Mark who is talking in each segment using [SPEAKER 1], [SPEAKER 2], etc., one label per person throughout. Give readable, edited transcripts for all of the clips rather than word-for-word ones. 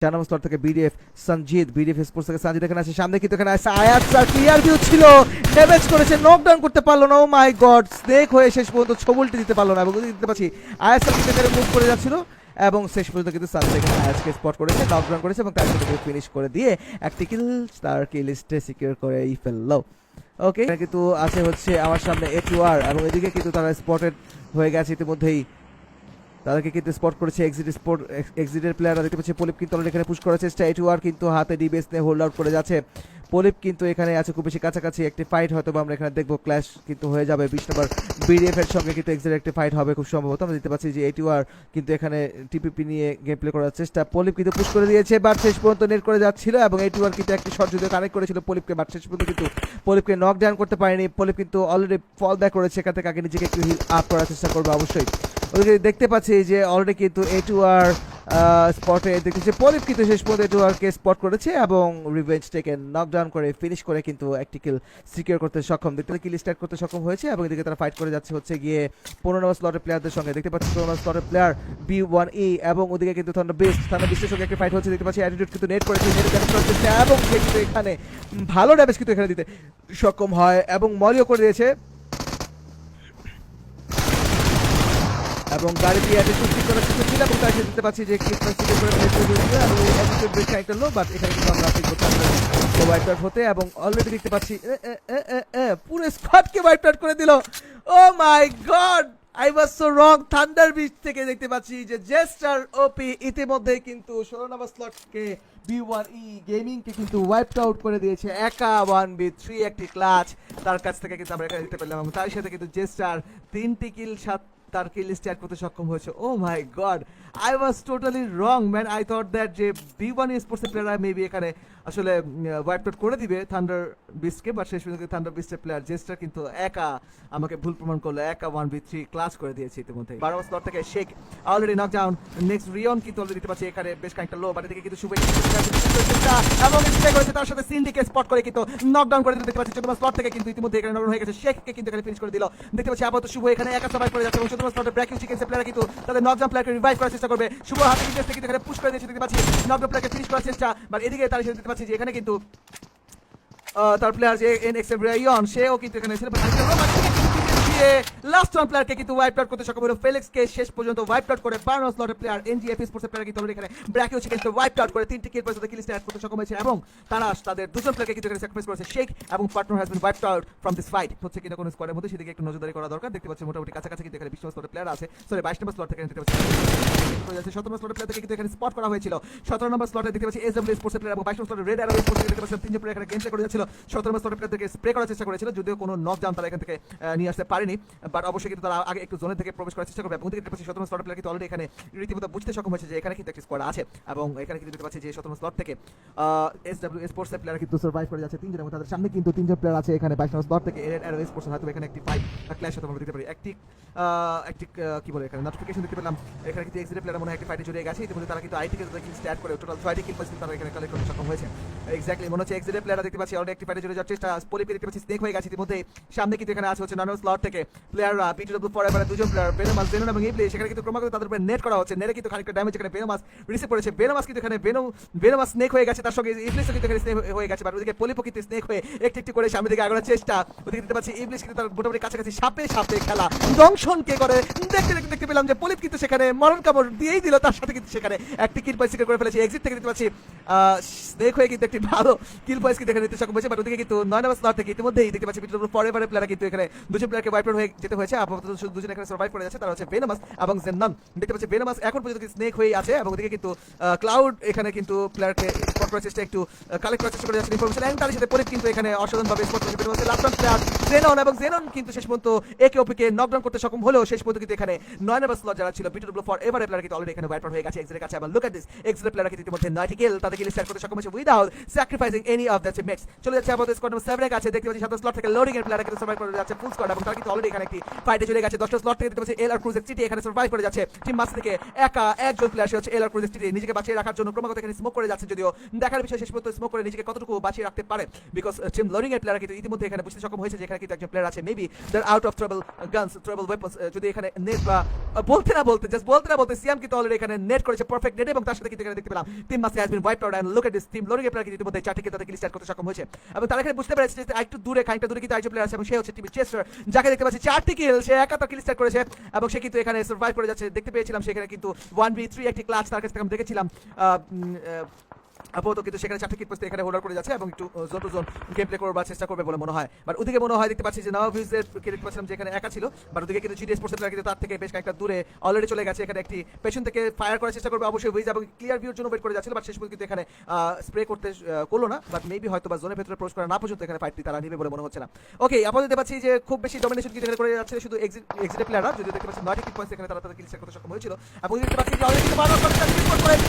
[SPEAKER 1] 4 নম্বর slot থেকে BDF Sanjit, BDF sports থেকে সঞ্জিত এখানে আসে, সামনে কিন্তু এখানে আসে আয়াত স্যার, ক্লিয়ার ভিউ ছিল, ড্যামেজ করেছে, নকডাউন করতে পারলো না। ও মাই গড, স্নেক হয়ে শেষ পর্যন্ত ছবলটি দিতে পারলো না এবং দিতে পারছি আয়াত স্যার কিন্তু এখানে মুভ করে যাচ্ছিল এবং শেষ পর্যন্ত কিন্তু সঞ্জিত এখানে আয়াতকে স্পট করেছে, নকডাউন করেছে এবং তার সাথে ফিনিশ করে দিয়ে একটি কিল তার কিল লিস্টে সিকিউর করেই ফেললো। ওকে, কিন্তু আছে হচ্ছে আমার সামনে A2R এবং এদিকে কিন্তু তারা স্পটেড হয়ে গেছে ইতিমধ্যেই, তাদেরকে কিন্তু স্পট করেছে এক্সিটের প্লেয়াররা। দেখতে পাচ্ছি পলিপ কিন্তু অলরেডি এখানে পুশ করার চেষ্টা, A2R কিন্তু হাতে ডিবেস নিয়ে হোল্ড আউট করে যাচ্ছে। পলিপ কিন্তু এখানে আছে খুব বেশি কাছাকাছি, একটি ফাইট হয়তো আমরা এখানে দেখবো, ক্ল্যাশ কিন্তু হয়ে যাবে 20 নম্বর বিডিএফ এর সঙ্গে কিন্তু এক্সিটের একটি ফাইট হবে খুব সম্ভবত। আমরা দেখতে পাচ্ছি যে A2R কিন্তু এখানে টিপিপি নিয়ে গেম প্লে করার চেষ্টা, পলিপ কিন্তু পুশ করে দিয়েছে বাট শেষ পর্যন্ত নেট করে যাচ্ছিল এবং A2R কিন্তু একটি শট যদিও কানেক্ট করেছিল পলিপকে, বাট শেষ পর্যন্ত কিন্তু পলিপকে নক ডাউন করতে পারেনি। পলিপ কিন্তু অলরেডি ফল ব্যাক করেছে, এখান থেকে আগে নিজেকে একটু হিল আপ করার চেষ্টা করবে অবশ্যই। ওদিকে দেখতে পাচ্ছি যে অলরেডি কিন্তু A2R স্পটে দেখতেছি পলিপ কিন্তু শেষ পর্যন্ত A2R কে স্পট করেছে এবং রিভেঞ্জ টেকে নকডাউন করে ফিনিশ করে কিন্তু একটি কিল সিকিউর করতে সক্ষম, দেখতে কিল স্টার্ট করতে সক্ষম হয়েছে এবং এদিকে তারা ফাইট করে যাচ্ছে হচ্ছে গিয়ে 15 নম্বর স্লটের প্লেয়ারদের সঙ্গে। দেখতে পাচ্ছি 15 নম্বর স্লটের প্লেয়ার B1E এবং ওদিকে কিন্তু থান্ডার বিস্টের সঙ্গে একটা ফাইট হচ্ছে। দেখতে পাচ্ছি অ্যাটিটিউড কিন্তু নেট করেছে, নেট ড্যামেজ করার চেষ্টা এবং সে কিন্তু এখানে ভালো ড্যামেজ কিন্তু এখানে দিতে সক্ষম হয় এবং মলিও করে দিয়েছে এবং গাড়ি দিয়ে অ্যাটিটিউড ঠিক করার চেষ্টা ছিল এবং তাই দেখতে পাচ্ছি যে কিক সিকিউর করে ফেলেছে এবং এই অ্যাটিটিউড বেশ একটা লো, বাট এখানে কিন্তু আমরা ঠিক করতে পারবো ওয়াইপ আউট হতে এবং অলরেডি দেখতে পাচ্ছি পুরো স্কোয়াডকে ওয়াইপ আউট করে দিল। Oh my god, I was so wrong. Thunder beach থেকে দেখতে পাচ্ছি যে জেস্টার ওপি ইতিমধ্যেই কিন্তু 16 নম্বর স্লটকে B1E গেমিং কে কিন্তু ওয়াইপড আউট করে দিয়েছে একা 1v3 একটি ক্লাচ তার কাছ থেকে কিন্তু আমরা এখানে দেখতে পেলাম এবং তার সাথে কিন্তু জেস্টার 3টি কিল তার কিল লিস্টে অ্যাড করতে সক্ষম হয়েছে। Oh my god, I was totally wrong man. I thought that যে B1E স্পোর্টস প্লেয়াররা মেবি এখানে আসলে ওয়াইপ আউট করে দিবে থান্ডার বিস্টকে, বাট শেষ পর্যন্ত থান্ডার বিস্টের প্লেয়ার জেস্টার কিন্তু একা আমাকে ভুল প্রমাণ করলো, একা 1v3 ক্লাস করে দিয়েছে ইতিমধ্যে। 12 নম্বর স্লট থেকে Sheikh already knock down, next Riyon কিন্তু অলরেডি দেখতে পাচ্ছি এখানে বেশ খানিকটা লো, বাট এদিকে কিন্তু শুভে এবং স্প্রে করেছে, তার সাথে সিন্ডিকে স্পট করে কিন্তু নকডাউন করে দিতে দেখতে পাচ্ছি 14 নম্বর স্লট থেকে কিন্তু ইতিমধ্যে এখানে নকডাউন হয়ে গেছে, শেখকে কিন্তু এখানে ফিনিশ করে দিল। দেখতে পাচ্ছি আপাতত শুভ এখানে একা সার্ভাইভ করে যাচ্ছে এবং 14 নম্বর স্লটে ব্রেকিং চিকেন্সের প্লেয়ার কিন্তু তাদের নকডাউন প্লেয়ারকে রিভাইভ করার চেষ্টা করবে। শুভ হাতে কিন্তু এখানে পুশ করে দিয়েছে, দেখতে পাচ্ছি নকডাউন প্লেয়ারকে ফিনিশ করার চেষ্টা, বাট এদিকে তার সাথে দেখতে পাচ্ছি যে এখানে কিন্তু তার প্লেয়ার যে NXBrion সেও কিন্তু এখানে ছিল, লাস্ট ওয়ান প্লেয়ারকে কিন্তু ওয়াইপ আউট করতে সক্ষম হলো। ফেলিক্সকে শেষ পর্যন্ত ওয়াইপ আউট করে 12 নম্বর স্লটের প্লেয়ার NGF স্পোর্টসের প্লেয়ার কিন্তু এখানে ব্র্যাকিও চিকেনকে ওয়াইপ আউট করে 3টি কিল পর্যন্ত কিল লিস্টে অ্যাড করতে সক্ষম হয়েছে এবং তারা তাদের দুজন প্লেয়ারকে কিন্তু এখানে স্যাক্রিফাইস করেছে। শেখ এবং partner has been wiped out from this fight. হচ্ছে কিনা কোন স্কোয়াডের মধ্যে সেদিকে একটু নজরদারি করা দরকার। দেখতে পাচ্ছি মোটামুটি কাছাকাছি কিন্তু এখানে 20 নম্বর স্লটের প্লেয়ার আছে, সরি 22 নম্বর স্লট থেকে দেখতে পাচ্ছি 17 নম্বর স্লটের প্লেয়ার থেকে কিন্তু এখানে স্পট করা হয়েছিল। 17 নম্বর স্লটে দেখতে পাচ্ছি SW স্পোর্টসের প্লেয়ার এবং 22 নম্বর স্লটে রেড অ্যারো স্পোর্টস দেখতে পাচ্ছি তিনজন প্লেয়ার এখানে গেম প্লে করে যাচ্ছিল। 17 নম্বর স্লটের প্লেয়ার থেকে স্প্রে করার চেষ্টা করেছিল, যদিও কোনো নক ডাউন তারা এখান থেকে নিয়ে আসতে পারেনি, বাট অবশ্যই কিন্তু তারা আগে একটু জোনের থেকে প্রবেশ করার চেষ্টা করবে এবং দেখতে পাচ্ছি 17 স্লটের প্লেয়ার কিন্তু অলরেডি এখানে রীতিমতো বুঝতে সক্ষম হয়েছে যে এখানে কিন্তু একটা স্কোয়াড আছে এবং এখানে কিন্তু দেখতে পাচ্ছি যে 17 স্লট থেকে SW স্পোর্টসের প্লেয়ার কিন্তু সার্ভাইভ করে যাচ্ছে তিনজন এবং তাদের সামনে কিন্তু তিনজন প্লেয়ার আছে এখানে 22 নম্বর স্লট থেকে রেড অ্যারো স্পোর্টস হয়তো এখানে একটি ফাইট ক্ল্যাশ হতে আমরা দেখতে পারি। একটি কি বলে এখানে নোটিফিকেশন দেখতে পেলাম, এখানে কিন্তু এক্সিট প্লেয়ার মনে হয় একটি ফাইটে জড়িয়ে গেছে ইতিমধ্যে, তারা কিন্তু আইটি কে কিল স্টার্ট করে টোটাল 6টি কিল পয়েন্ট তারা এখানে কালেক্ট করতে সক্ষম হয়েছে। এক্স্যাক্টলি মনে হচ্ছে এক্সিট প্লেয়াররা দেখতে পাচ্ছি অলরেডি একটি ফাইটে জড়িয়ে যাওয়ার চেষ্টা, পলিপি দেখতে পাচ্ছি স্নেক হয়ে গেছে ইতিমধ্যে, সামনে কিন্তু এখানে আছে হচ্ছে 9 নম্বর স্লট থেকে প্লেয়াররা B2W ফরএভার দুজন প্লেয়ার বেনোমাস জেনন এবং ইবলি, সেখানে কিন্তু ক্রমাগত তাদের উপরে নেট করা হচ্ছে, নেটে কিন্তু খানিকটা ড্যামেজ এখানে বেনোমাস রিসিভ করেছে। বেনোমাস কিন্তু এখানে বেনোমাস স্নেক হয়ে গেছে, তার সঙ্গে ইবলিসও কিন্তু এখানে স্নেক হয়ে গেছে, বাট ওদিকে পলিপো কিন্তু স্নেক হয়ে একটি করে সামনে দিকে আগানোর চেষ্টা। ওদিকে দেখতে পাচ্ছি ইবলিস কিন্তু তার মোটামুটি কাছাকাছি সাপে খেলা দংশনকে করে দেখতে পেলাম যে পলিপ কিন্তু সেখানে মরণ কামড় দিয়েই দিল, তার সাথে কিন্তু সেখানে একটি কিল পয়েন্ট সিকিউর করে ফেলেছে। এক্সিট থেকে দেখতে পাচ্ছি স্নেক হয়ে কিন্তু একটি ভালো কিল পয়েন্ট কিন্তু এখানে নিতে সক্ষম হয়েছে, বাট ওদিকে কিন্তু 9 নম্বর স্লট থেকে ইতিমধ্যেই দেখতে পাচ্ছি B2W ফরএভার প্লেয়ার কিন্তু এখানে দুজন প্লেয়ারকে ওয়াইপ আউট হয়ে যেতে হয়েছে, আপাতত দুজন এখানে সার্ভাইভ করে যাচ্ছে, তারা হচ্ছে বেনোমাস এবং জেনন। দেখতে পাচ্ছি বেনোমাস এখন পর্যন্ত স্নেক হয়ে আছে এবং ওদিকে কিন্তু ক্লাউড এখানে কিন্তু প্লেয়ারকে স্পট করার চেষ্টা একটু কালেক্ট করার চেষ্টা করে যাচ্ছে ইনফরমেশন এবং তার সাথে পলিপ কিন্তু এখানে অসাধারণভাবে স্পট করেছে বেনোমাসের লাস্ট প্লেয়ার জেনন এবং জেনন কিন্তু শেষ পর্যন্ত একে ওপিকে নকডাউন করতে সক্ষম হলেও শেষ পর্যন্ত কিন্তু এখানে 9 নম্বর স্লট যারা ছিল B2W ফরএভার প্লেয়ার কিন্তু অলরেডি এখানে ওয়াইপ আউট হয়ে গেছে এক্সিটের কাছে এবং লুক এট দিস এক্সিটের প্লেয়ার কিন্তু ইতিমধ্যে 9টি কিল তাদের কিল স্টার্ট করতে সক্ষম হয়েছে without sacrificing any of the teammates. চলে যাচ্ছে আমাদের স্কোয়াড নম্বর 7 এর কাছে, দেখতে পাচ্ছি 7 স্লট থেকে লোডিং এর প্লেয়ার কিন্তু সার্ভাইভ করে যাচ্ছে ফুল স্কোয়াড এবং তারা কিন্তু অলরেডি এখানে একটি ফাইটে চলে গেছে। 10টা স্লট থেকে দেখতে পাচ্ছি LR ক্রুজের সিটি এখানে সার্ভাইভ করে যাচ্ছে, টিম মাস থেকে একা একজন প্লেয়ার সে হচ্ছে LR ক্রুজের সিটি নিজেকে বাঁচিয়ে রাখার জন্য ক্রমাগত এখানে স্মোক করে যাচ্ছে, যদিও দেখার বিষয় শেষ পর্যন্ত স্মোক করে নিজেকে কতটুকু বাঁচিয়ে রাখতে পারে, বিকজ টিম লোডিং এর প্লেয়ার কিন্তু ইতিমধ্যে এখানে বুঝতে সক্ষম হয়েছে যে এখানে কিন্তু একজন প্লেয়ার আছে maybe there out of trouble guns trouble weapons, যদি এখানে নেট বা বলতে না বলতে সিয়াম কিন্তু অলরেডি এখানে নেট করেছে পারফেক্ট নেট এবং তার সাথে কিন্তু এখানে দেখতে পেলাম টিম মাসে has been wiped out and look at this team loading এর প্লেয়ার কিন্তু ইতিমধ্যে 4টি কিল তাদের কিল স্টার্ট করতে সক্ষম হয়েছে এবং তারা এখানে বুঝতে পেরেছে যে একটু দূরে খানিকটা দূরে কিন্তু আইজো প্লেয়ার আছে এবং সে হচ্ছে টিম চেস্টার যাকে দেখতে পাচ্ছি 4টি কিল সে একাত্তর কিল স্টার্ট করেছে এবং সে কিন্তু এখানে সার্ভাইভ করে যাচ্ছে দেখতে পেয়েছিলাম সেখানে কিন্তু 1v3 একটি ক্লাচ তার কাছে থেকে আমি দেখেছিলাম আপাতত কিন্তু সেখানে 4টি কিল পর্যন্ত এখানে হোল্ডার করে যাচ্ছে এবং একটু zone to zone game play করবার চেষ্টা করবে বলে মনে হয় বাট ওদিকে মনে হয় দেখতে পাচ্ছি যে নওয়াভিজের দেখতে পাচ্ছিলাম যে এখানে একা ছিল বাট ওদিকে কিন্তু জিডি স্পোর্টস প্লেয়ার কিন্তু তার থেকে বেশ কয়েকটা দূরে অলরেডি চলে গেছে এখানে একটি পেছন থেকে ফায়ার করার চেষ্টা করবে অবশ্যই উইজ এবং ক্লিয়ার ভিউর জন্য ওয়েট করে যাচ্ছিল বাট শেষ পর্যন্ত কিন্তু এখানে স্প্রে করতে করলো না বাট মেবি হয়তো বা জোনের ভেতরে প্রবেশ করা না পর্যন্ত এখানে ফাইটটি তারা নিবে বলে মনে হচ্ছে না ওকে আপাতত দেখতে পাচ্ছি যে খুব বেশি ডমিনেশন কিন্তু এখানে করে যাচ্ছে শুধু এক্সিট প্লেয়াররা যদি দেখতে পাচ্ছি 9টি কিল পয়েন্টস এখানে তারা তাদের কিল স্টার্ট করতে সক্ষম হয়েছিল এবং দেখতে পাচ্ছি যে অলরেডি বারবার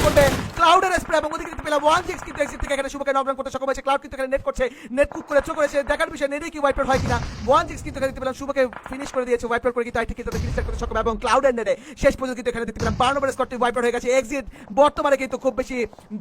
[SPEAKER 1] করবে ক্লাউডের স্প্রে এবং ওদিকে দেখতে পেলাম 1-6 কিন্তু এক্সিট থেকে এখানে শুভকে নকডাউন করতে সক্ষম হয়েছে ক্লাউড কিন্তু এখানে নেট করছে নেট কুক করে চোখ করেছে দেখার বিষয় নেটে কি ওয়াইপ আউট হয় কিনা 1-6 কিন্তু এখানে দেখতে পেলাম শুভকে ফিনিশ করে দিয়েছে ওয়াইপ আউট করে কিন্তু আইটি কিন্তু কিল স্টার্ট করতে সক্ষম এবং ক্লাউডের নেটে শেষ পর্যন্ত কিন্তু এখানে দেখতে পেলাম 12 নম্বরের স্কোরটি ওয়াইপ আউট হয়ে গেছে এক্সিট বর্তমানে কিন্তু খুব বেশি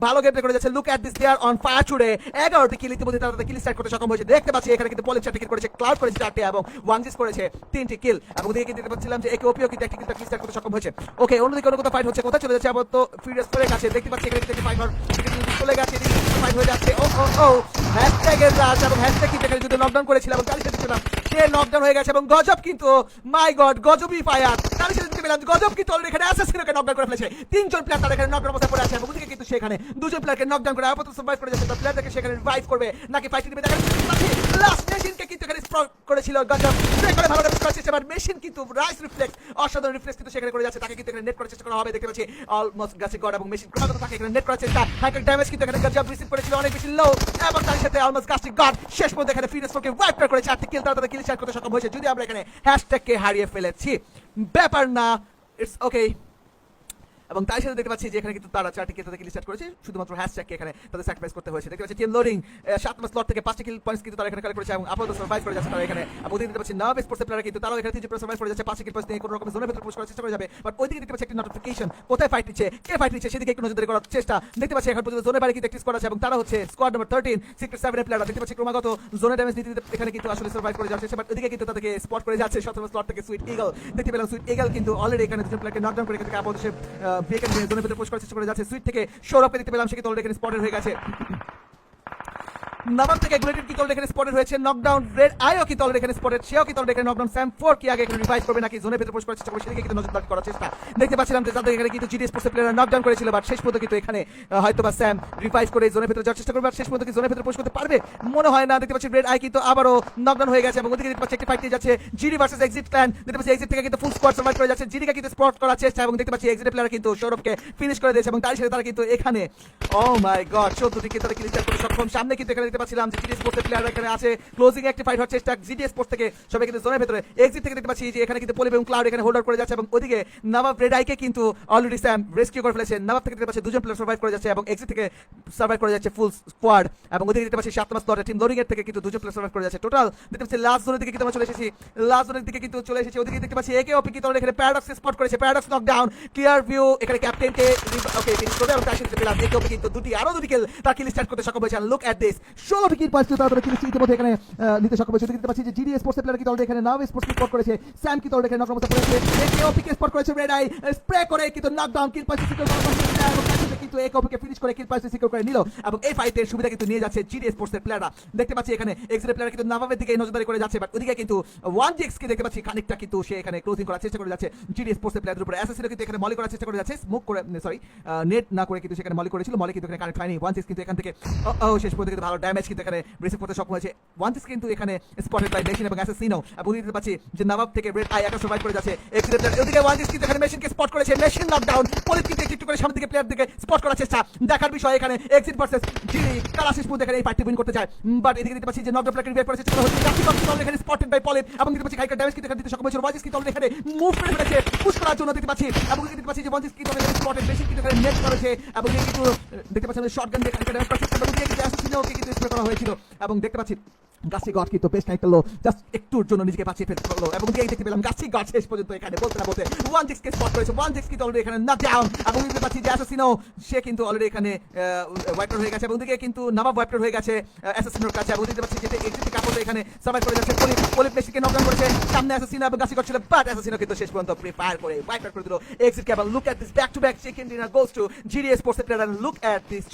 [SPEAKER 1] ভালো গেম প্লে করে যাচ্ছে look at this they are on fire today 11টি কিল ইতিমধ্যে তারা কিল স্টার্ট করতে সক্ষম হয়েছে দেখতে পাচ্ছি এখানে কিন্তু পলিপ 4টি কিল করেছে ক্লাউড করেছে 4টি এবং 1-6 করেছে 3টি কিল এবং দেখে কিন্তু দেখতে পাচ্ছিলাম যে একে ওপিও কিন্তু একটি কিল স্টার্ট করতে সক্ষম হয়েছে ওকে অন্যদিকে অন্য কোথাও ফাইট হচ্ছে কোথায় চলে যাচ্ছে আবার তো ফিউরিয়াস করে গেছে দেখতে পাচ্ছি এখানে কিন্তু ফাইট চলে গেছে ফাইট হয়ে যাচ্ছে ও হ্যাশট্যাগের রাজ এবং হ্যাশট্যাগ কিন্তু এখানে যদি নকডাউন করেছিল এবং তার সাথে ছিলাম সে নকডাউন হয়ে গেছে এবং গজব কিন্তু মাই গড গজবই ফায়ার তার সাথে দেখতে পেলাম গজব কিন্তু অলরেডি এখানে অ্যাসাসিনকে নকডাউন করে ফেলেছে তিনজন প্লেয়ার তারা এখানে নকডাউন অবস্থায় পড়ে আছে এবং ওদিকে কিন্তু সেখানে দুজন প্লেয়ারকে নকডাউন করে আপাতত সার্ভাইভ করে যাচ্ছে প্লেয়ারটাকে সেখানে রিভাইভ করবে নাকি ফাইট নিবে দেখা লাস্ট মেশিনকে কিন্তু এখানে স্প্রট করেছিল গজব ব্রেক করে ভালো ড্যামেজ করার চেষ্টা বাট মেশিন কিন্তু রাইস রিফ্লেক্স অসাধারণ রিফ্লেক্স কিন্তু সেখানে করে যাচ্ছে তাকে কিন্তু এখানে নেট করার চেষ্টা করা হবে দেখতে পাচ্ছি অলমোস্ট গাছে গড এবং মেশিন ক্রমাগত তাকে এখানে নেট করার চেষ্টা হাইকার ড্যামেজ কিন্তু এখানে গজব রিসিভ করেছিল অনেক বেশি লো এবং তার সাথে অলমোস্ট গাছে গড শেষ পর্যন্ত এখানে ফিনিশ ফোরকে ওয়াইপ করে 4টি কিল তারা কিল স্টার্ট করতে সক্ষম হয়েছে যদি আমরা এখানে হ্যাশট্যাগকে হারিয়ে ফেলেছি ব্যাপার না ইটস ওকে এবং তাই সাথে দেখতে পাচ্ছি যে এখানে কিন্তু তারা 4টি কিল তাদের কিল স্টার্ট করেছে শুধুমাত্র হ্যাশট্যাগকে এখানে তাদের স্যাক্রিফাইস করতে হয়েছে দেখতে পাচ্ছি টিম লোডিং 7 নম্বর স্লট থেকে 5টি কিল পয়েন্টস কিন্তু তারা এখানে কালেক্ট করেছে এবং আপাতত সার্ভাইভ করে যাচ্ছে তারা এখানে এবং ওদিকে দেখতে পাচ্ছি নার্ভ স্পোর্টস প্লেয়ার কিন্তু তারাও এখানে 3টি সার্ভাইভ করে যাচ্ছে 5টি কিল পয়েন্টস নিয়ে কোনো রকম জোনের ভিতরে পুশ করার চেষ্টা করে যাবে বাট ওইদিকে দেখতে পাচ্ছি একটি নোটিফিকেশন কোথায় ফাইট নিচ্ছে কে ফাইট নিচ্ছে সেদিকে একটু নজরদারি করার চেষ্টা দেখতে পাচ্ছি এখন পর্যন্ত জোনের বাইরে কিন্তু একটি স্কোয়াড আছে এবং তারা হচ্ছে স্কোয়াড নম্বর 13 সিক্রেট 7 এর প্লেয়াররা দেখতে পাচ্ছি ক্রমাগত জোনে ড্যামেজ দিতে এখানে কিন্তু আসলে সার্ভাইভ করে যাচ্ছে বাট ওদিকে কিন্তু তাদেরকে স্পট করে যাচ্ছে 17 নম্বর স্লট থেকে সুইট ইগল দেখতে পেলাম সুইট ইগল কিন্তু অলরেডি এখানে দুজন প্লেয়ারকে নকডাউন করে এখানে আপাতত সে ব্রেক এন্ড জোনের ভিতরে পুশ করার চেষ্টা করে যাচ্ছে সুইট থেকে সৌরভকে দেখতে পেলাম সে কিন্তু অলরেডি এখানে স্পটেড হয়ে গেছে নবম থেকে গ্লেটেড কি অলরেডি এখানে স্পটেড হয়েছে নকডাউন রেড আইও কি অলরেডি এখানে স্পটেড সেও কি অলরেডি এখানে নকডাউন স্যাম 4 কি আগে এখানে রিভাইভ করবে নাকি জোনের ভিতরে পুশ করার চেষ্টা করবে সেদিকে কিন্তু নজরদারি করার চেষ্টা দেখতে পাচ্ছিলাম যে তাদের এখানে কিন্তু জিডি স্পোর্টস প্লেয়াররা নকডাউন করেছিল বাট শেষ পর্যন্ত কিন্তু এখানে হয়তো বা স্যাম রিভাইভ করে জোনের ভিতরে যাওয়ার চেষ্টা করবে আর শেষ পর্যন্ত কি জোনের ভিতরে পুশ করতে পারবে মনে হয় না দেখতে পাচ্ছি রেড আই কিন্তু আবারও নকডাউন হয়ে গেছে এবং ওদিকে দেখতে পাচ্ছি একটি ফাইট নিয়ে যাচ্ছে জিডি ভার্সেস এক্সিট প্ল্যান দেখতে পাচ্ছি এক্সিট থেকে কিন্তু ফুল স্কোয়াড সার্ভাইভ করে যাচ্ছে জিডিকে কিন্তু স্পট করার চেষ্টা এবং দেখতে পাচ্ছি এক্সিট প্লেয়ার কিন্তু সৌরভকে ফিনিশ করে দিয়েছে এবং তার সাথে তারা কিন্তু এখানে ও মাই গড 14টি কিন্তু তারা কিল স্টার্ট করে সক্ষম সামনে কিন্তু এখানে দেখতে পাচ্ছিলাম যে জিডি স্পোর্টস প্লেয়ার এখানে আছে ক্লোজিং একটি ফাইট হচ্ছে চেষ্টা জিডি স্পোর্টস থেকে সবাই কিন্তু জোনের ভিতরে এক্সিট থেকে দেখতে পাচ্ছি যে এখানে কিন্তু পলিপ এবং ক্লাউড এখানে হোল্ডার করে যাচ্ছে এবং ওদিকে নবাব রেড আইকে কিন্তু অলরেডি স্যাম রেস্কিউ করে ফেলেছে নবাব থেকে দেখতে পাচ্ছি দুজন প্লেয়ার সার্ভাইভ করে যাচ্ছে এবং এক্সিট থেকে সার্ভাইভ করে যাচ্ছে ফুল স্কোয়াড এবং ওদিকে দেখতে পাচ্ছি 7 নম্বর স্লটে টিম লোডিং এর থেকে কিন্তু দুজন প্লেয়ার সার্ভাইভ করে যাচ্ছে টোটাল দেখতে পাচ্ছি লাস্ট জোনের দিকে কিন্তু আমরা চলে এসেছি লাস্ট জোনের দিকে কিন্তু চলে এসেছি ওদিকে দেখতে পাচ্ছি একে ওপি কিন্তু এখানে প্যারাডক্স স্পট করেছে প্যারাডক্স নকডাউন ক্লিয়ার ভিউ এখানে ক্যাপ্টেনকে ওকে ফিনিশ করে এবং তার সাথে পেলাম একে ওপি কিন্তু আরো দুটি কিল তার কিল স্টার্ট করতে সক্ষম হয়েছে look at this 16 kill points তারপরে কিল ইতিমধ্যে এখানে নিতে সক্ষম হয়েছে দেখতে পাচ্ছি যে জিডি স্পোর্টস প্লেয়ার কিন্তু অলরেডি এখানে নাও স্পোর্টস স্পট করেছে স্যাম কিন্তু অলরেডি এখানে নকডাউন করেছে একে ওপি কে স্পট করেছে রেড আই স্প্রে করে কিন্তু নকডাউন কিল পয়েন্টস সিকিউর করে কিন্তু একে ওপি কে ফিনিশ করে কিল পয়েন্টস সিকিউর করে নিল এবং এই ফাইটের সুবিধা কিন্তু নিয়ে যাচ্ছে জিডি স্পোর্টস এর প্লেয়াররা দেখতে পাচ্ছি এখানে এক্সিট প্লেয়ার কিন্তু নাভাবের দিকে নজরদারি করে যাচ্ছে বাট ওদিকে কিন্তু 1GX কে দেখতে পাচ্ছি খানিকটা কিন্তু সে এখানে ক্লোজিং করার চেষ্টা করে যাচ্ছে জিডি স্পোর্টস এর প্লেয়ারদের উপরে অ্যাসাসিনও কিন্তু এখানে মলি করার চেষ্টা করে যাচ্ছে স্মোক করে সরি নেট না করে কিন্তু সেখানে মলি করেছিল মলি কিন্তু এখানে কানেক্ট হয়নি 1GX কিন্তু এখান থেকে শেষ পর্যন্ত কিন্তু ভালো ড্যামেজ কিন্তু এখানে রিসিভ করতে সক্ষম হয়েছে 1GX কিন্তু এখানে স্পটেড বাই মেশিন এবং অ্যাসাসিনও এবং দেখতে পাচ্ছি যে নবাব থেকে রেড আই একা সার্ভাইভ করে যাচ্ছে এক্সিট প্লেয়ার ওদিকে 1GX কিন্তু এখানে মেশিনকে স্পট করেছে মেশিন নকডাউন পলিপ কিন্তু একটু করে সামনের দিকে প্লেয়ার দিকে স্পট করার চেষ্টা দেখার বিষয় এখানে এক্সিট ভার্সেস জিডি কারা শেষ পর্যন্ত এখানে এই ফাইটটি উইন করতে যায় বাট এদিকে দেখতে পাচ্ছি যে নকডাউন প্লেয়ারকে রিভাইভ করার চেষ্টা করা হচ্ছে জাকি কিন্তু এখানে স্পটেড বাই পলিপ এবং দেখতে পাচ্ছি হাইকার ড্যামেজ কিন্তু এখানে দিতে সক্ষম হয়েছে 1GX কিন্তু এখানে মুভ করে ফেলেছে পুশ করার জন্য দেখতে পাচ্ছি এবং দেখতে পাচ্ছি যে 1GX কিন্তু এখানে স্পটেড মেশিন কিন্তু এখানে নেট করেছে এবং কিন্তু দেখতে পাচ্ছি শটগান দিয়ে এখানে ড্যামেজ করার চেষ্টা করে কিন্তু অ্যাসাসিনও কিন্তু স্প্রে করা হয়েছিল এবং দেখতে পাচ্ছি গাছি গড কিন্তু বেশ খানিকটা লো, জাস্ট একটুর জন্য নিজেকে বাঁচিয়ে ফেললো এবং এই দেখতে পেলাম গাছি গড শেষ পর্যন্ত এখানে বলতে না বলতে 1-6 কে স্পট করেছে। 1-6 কিন্তু অলরেডি এখানে নক ডাউন এবং দেখতে পাচ্ছি যে অ্যাসাসিনো সে কিন্তু অলরেডি এখানে ওয়াইপার হয়ে গেছে এবং দিকে কিন্তু নামাব ওয়াইপার হয়ে গেছে অ্যাসাসিনোর কাছে এবং দেখতে পাচ্ছি যে এক্সিট কাপড় এখানে সার্ভাইভ করে যাচ্ছে। পলিপ মেসিকে নক ডাউন করেছে, সামনে অ্যাসাসিনো এবং গাছি গড ছিল, বাট অ্যাসাসিনো কিন্তু শেষ পর্যন্ত প্রিফায়ার করে ওয়াইপার করে দিল এক্সিট কেবল। Look at this back to back chicken dinner goes to GDS sports player, and look at this